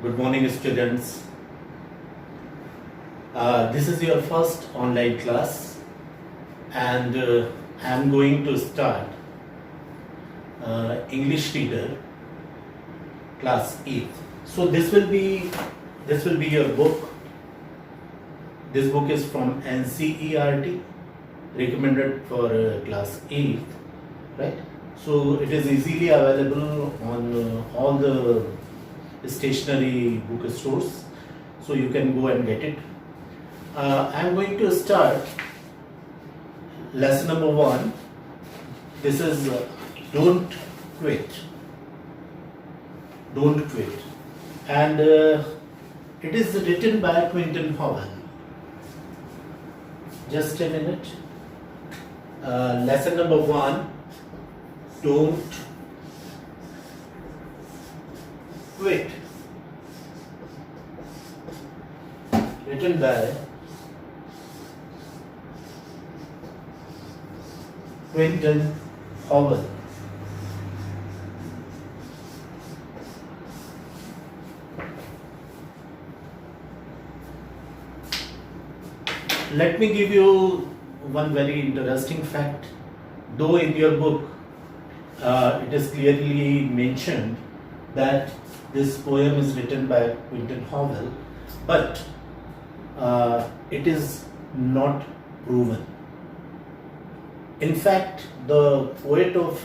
good morning, students. This is your first online class, and I am going to start English Reader class 8. So this will be your book. This book is from NCERT, recommended for class 8, right? So it is easily available on all the stationery book stores, so you can go and get it. I am going to start lesson number 1. This is don't quit. Don't quit, and it is written by Quentin Howell. Just a minute. Lesson number 1. Don't quit. Written by Quentin Howell. Let me give you one very interesting fact. Though in your book it is clearly mentioned that this poem is written by Quentin Howell, but it is not proven. In fact, the poet of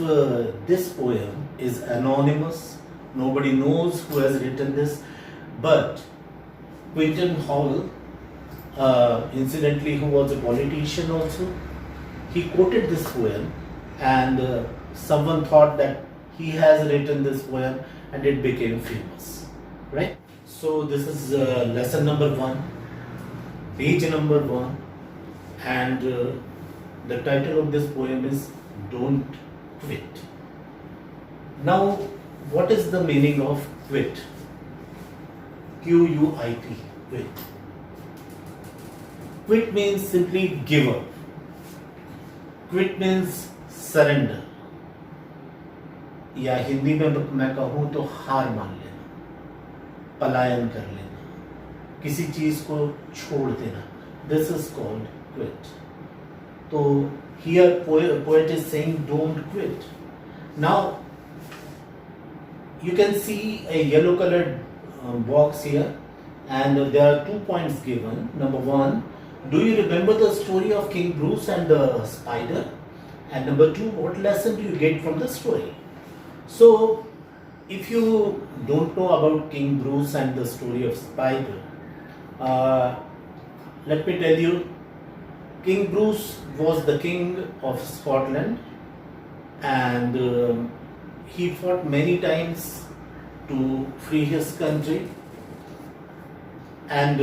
this poem is anonymous. Nobody knows who has written this, but Quentin Howell, incidentally, who was a politician also, he quoted this poem, and someone thought that he has written this poem and it became famous, right? So this is lesson number 1, page number 1, and the title of this poem is Don't Quit. Now, what is the meaning of quit? Q-U-I-T, quit. Quit means simply give up. Quit means surrender. या हिंदी में मैं कहूँ तो हार मान लेना, पलायन कर लेना, किसी चीज को छोड़ देना. This is called quit. So here poet is saying don't quit. Now you can see a yellow colored box here, and there are 2 points given. Number 1, do you remember the story of King Bruce and the spider? And number 2, what lesson do you get from the story? So if you don't know about King Bruce and the story of spider, let me tell you, King Bruce was the king of Scotland, and he fought many times to free his country, and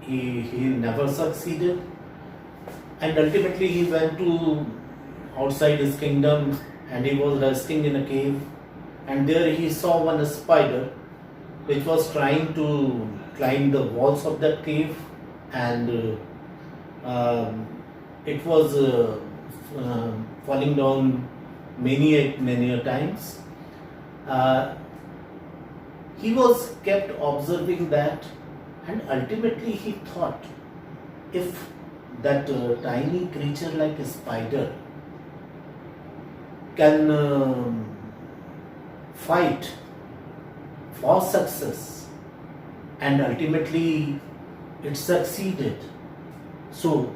he never succeeded, and ultimately he went to outside his kingdom, and he was resting in a cave, and there he saw one spider which was trying to climb the walls of that cave, and it was falling down many a times. He was kept observing that, and ultimately he thought, if that tiny creature like a spider can fight for success, and ultimately it succeeded, so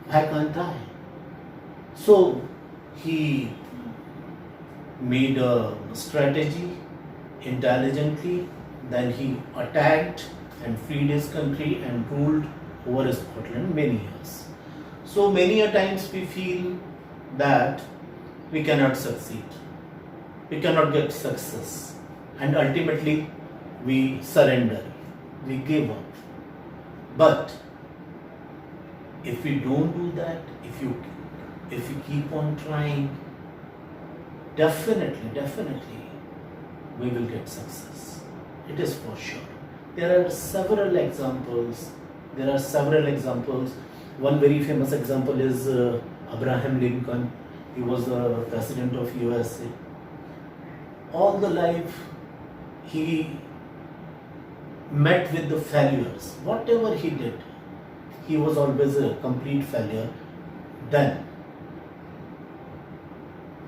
why can't I? So he made a strategy intelligently, then he attacked and freed his country and ruled over Scotland many years. So many a times we feel that we cannot succeed, we cannot get success, and ultimately we surrender, we give up. But if we don't do that, if you keep on trying, definitely we will get success. It is for sure. There are several examples. One very famous example is Abraham Lincoln. He was the president of USA. All the life he met with the failures. Whatever he did, he was always a complete failure. Then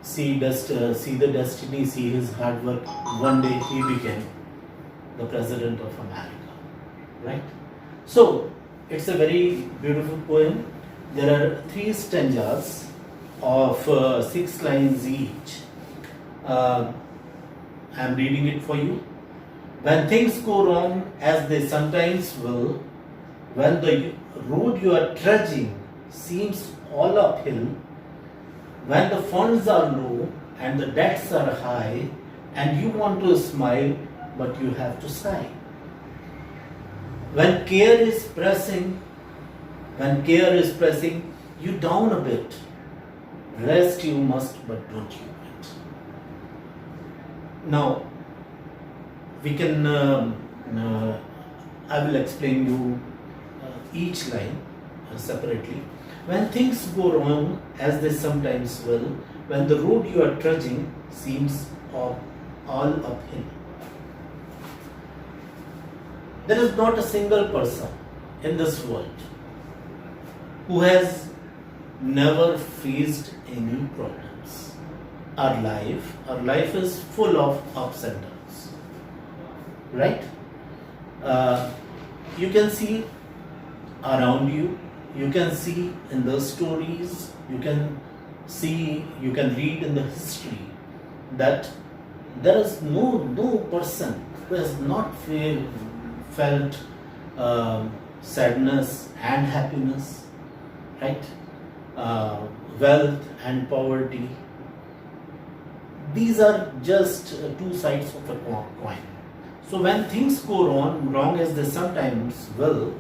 see the destiny, see his hard work. One day he became the president of America, right? So it's a very beautiful poem. There are 3 stanzas of 6 lines each. I'm reading it for you. When things go wrong, as they sometimes will, when the road you are trudging seems all uphill, when the funds are low and the debts are high, and you want to smile but you have to sigh. When care is pressing you down a bit, rest you must but don't you quit. Now, we can, I will explain you each line separately. When things go wrong, as they sometimes will, when the road you are trudging seems all uphill. There is not a single person in this world who has never faced any problems. Our life is full of ups and downs, right? You can see around you, you can see in the stories, you can read in the history that there is no person who has not felt sadness and happiness, right? Wealth and poverty. These are just 2 sides of a coin. So when things go wrong as they sometimes will,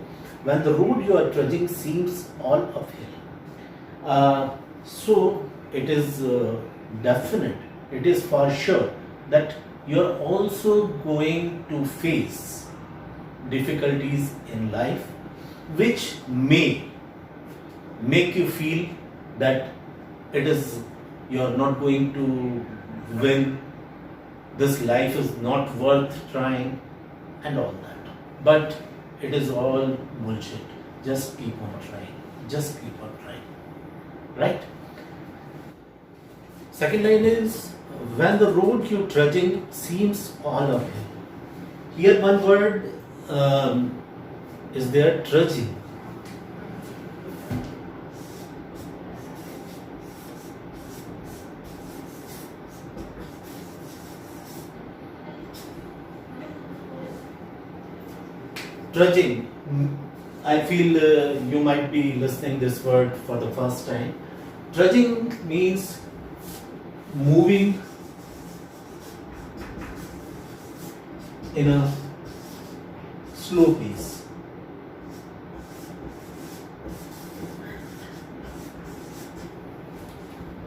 when the road you are trudging seems all uphill. So it is definite, it is for sure that you are also going to face difficulties in life which may make you feel that you are not going to win, this life is not worth trying and all that. But it is all bullshit. Just keep on trying. Right? Second line is, when the road you're trudging seems all uphill. Here one word is there, trudging. Trudging. I feel you might be listening this word for the first time. Trudging means moving in a slow pace.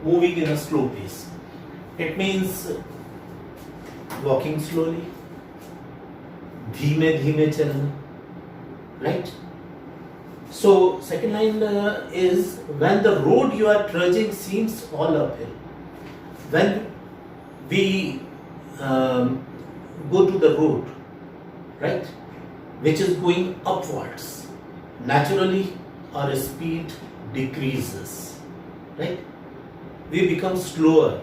Moving in a slow pace. It means walking slowly, धीमे धीमे चलना. Right? So second line is, when the road you are trudging seems all uphill. When we go to the road, right, which is going upwards, naturally our speed decreases, right? We become slower.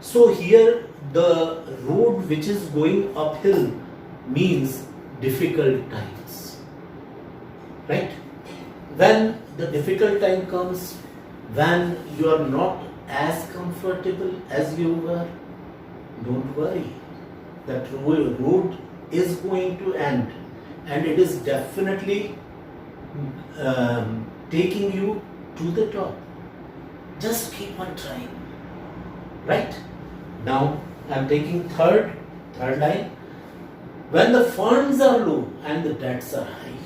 So here the road which is going uphill means difficult times, right? When the difficult time comes, when you are not as comfortable as you were, don't worry. That road is going to end, and it is definitely taking you to the top. Just keep on trying, right? Now I am taking third line. When the funds are low and the debts are high.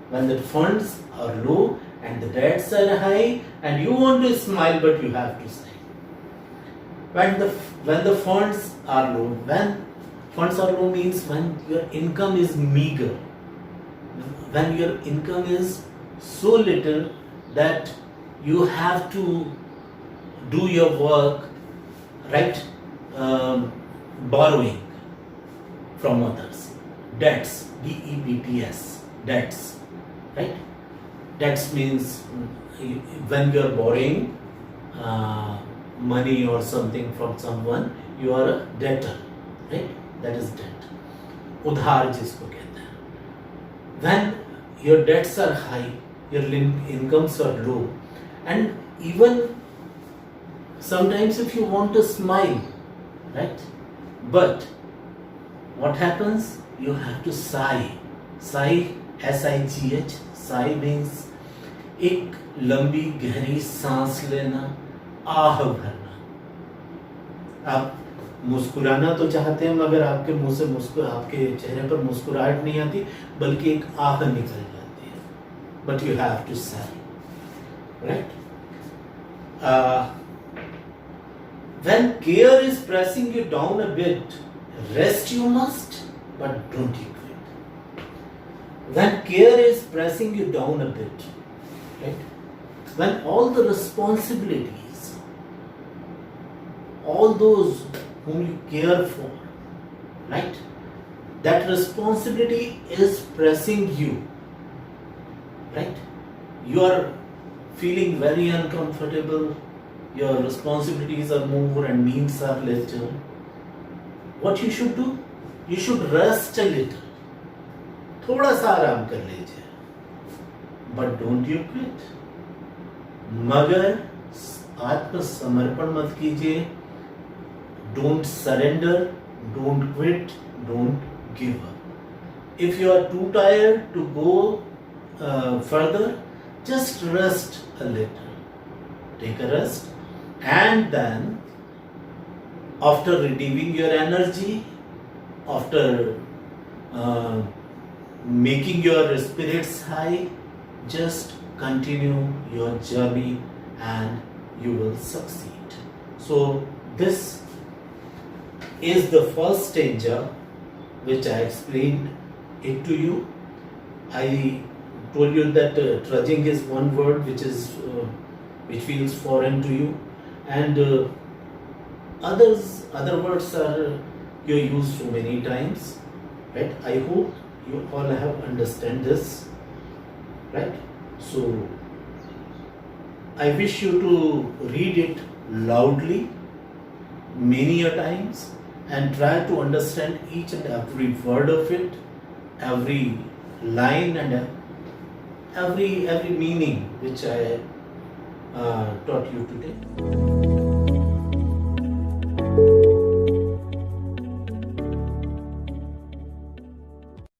When the funds are low and the debts are high, and you want to smile but you have to sigh. When the funds are low, when funds are low means when your income is meager, when your income is so little that you have to do your work, right, borrowing from others. Debts, D-E-B-T-S, debts, right? Debts means when you are borrowing money or something from someone, you are a debtor, right? That is debt. उधार जिसको कहते हैं. When your debts are high, your incomes are low, and even sometimes if you want to smile, right? But what happens? You have to sigh. Sigh, S-I-G-H. Sigh means एक लंबी गहरी सांस लेना, आह भरना. आप मुस्कुराना तो चाहते हैं मगर आपके मुंह से आपके चेहरे पर मुस्कुराहट नहीं आती, बल्कि एक आह निकल जाती है. But you have to sigh, right? When care is pressing you down a bit, rest you must, but don't you quit. When care is pressing you down a bit, right? When all the responsibilities, all those whom you care for, right? That responsibility is pressing you, right? You are feeling very uncomfortable, your responsibilities are more and means are little. What you should do? You should rest a little. थोड़ा सा आराम कर लीजिए. But don't you quit. मगर आत्मसमर्पण मत कीजिए. Don't surrender, don't quit, don't give up. If you are too tired to go further, just rest a little. Take a rest, and then after retrieving your energy, after making your spirits high, just continue your journey and you will succeed. So this is the first stanza which I explained it to you. I told you that trudging is one word which feels foreign to you, and other words are you use so many times, right? I hope you all have understand this, right? So I wish you to read it loudly many a times and try to understand each and every word of it, every line and every meaning which I taught you today.